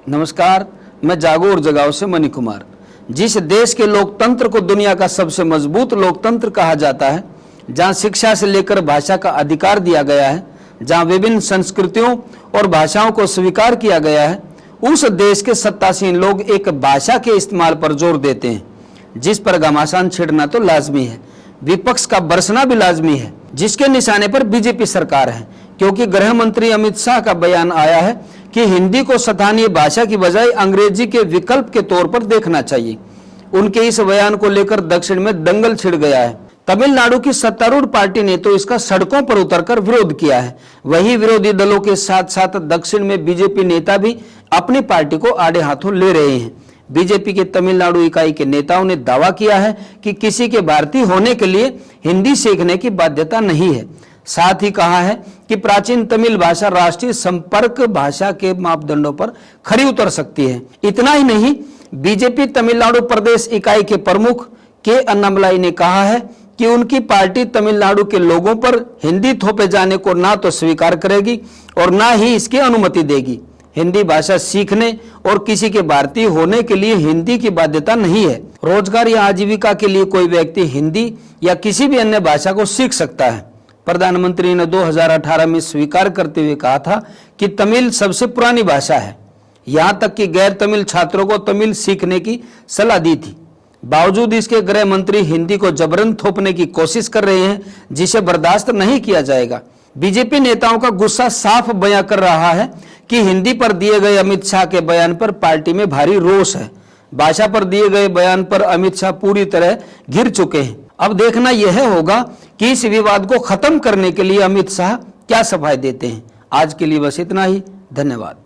नमस्कार, मैं जागोर जगाओ से मणि कुमार। जिस देश के लोकतंत्र को दुनिया का सबसे मजबूत लोकतंत्र कहा जाता है, जहां शिक्षा से लेकर भाषा का अधिकार दिया गया है, जहां विभिन्न संस्कृतियों और भाषाओं को स्वीकार किया गया है, उस देश के सत्तासीन लोग एक भाषा के इस्तेमाल पर जोर देते हैं, जिस पर घमासान छिड़ना तो लाजमी है, विपक्ष का बरसना भी लाजमी है, जिसके निशाने पर बीजेपी सरकार है। क्योंकि गृह मंत्री अमित शाह का बयान आया है कि हिंदी को स्थानीय भाषा की बजाय अंग्रेजी के विकल्प के तौर पर देखना चाहिए। उनके इस बयान को लेकर दक्षिण में दंगल छिड़ गया है। तमिलनाडु की सत्तारूढ़ पार्टी ने तो इसका सड़कों पर उतरकर विरोध किया है। वही विरोधी दलों के साथ साथ दक्षिण में बीजेपी नेता भी अपनी पार्टी को आड़े हाथों ले रहे हैं। बीजेपी के तमिलनाडु इकाई के नेताओं ने दावा किया है कि किसी के भारतीय होने के लिए हिंदी सीखने की बाध्यता नहीं है। साथ ही कहा है कि प्राचीन तमिल भाषा राष्ट्रीय संपर्क भाषा के मापदंडों पर खरी उतर सकती है। इतना ही नहीं, बीजेपी तमिलनाडु प्रदेश इकाई के प्रमुख के अन्नामलाई ने कहा है कि उनकी पार्टी तमिलनाडु के लोगों पर हिंदी थोपे जाने को ना तो स्वीकार करेगी और ना ही इसकी अनुमति देगी। हिंदी भाषा सीखने और किसी के भारतीय होने के लिए हिंदी की बाध्यता नहीं है। रोजगार या आजीविका के लिए कोई व्यक्ति हिंदी या किसी भी अन्य भाषा को सीख सकता है। प्रधानमंत्री ने 2018 में स्वीकार करते हुए कहा था कि तमिल सबसे पुरानी भाषा है। यहां तक कि गैर तमिल छात्रों को तमिल सीखने की सलाह दी थी। बावजूद इसके गृह मंत्री हिंदी को जबरन थोपने की कोशिश कर रहे हैं, जिसे बर्दाश्त नहीं किया जाएगा। बीजेपी नेताओं का गुस्सा साफ बयां कर रहा है कि हिंदी पर दिए गए अमित शाह के बयान पर पार्टी में भारी रोष है। भाषा पर दिए गए बयान पर अमित शाह पूरी तरह घिर चुके हैं। अब देखना यह होगा कि इस विवाद को खत्म करने के लिए अमित शाह क्या सफाई देते हैं। आज के लिए बस इतना ही। धन्यवाद।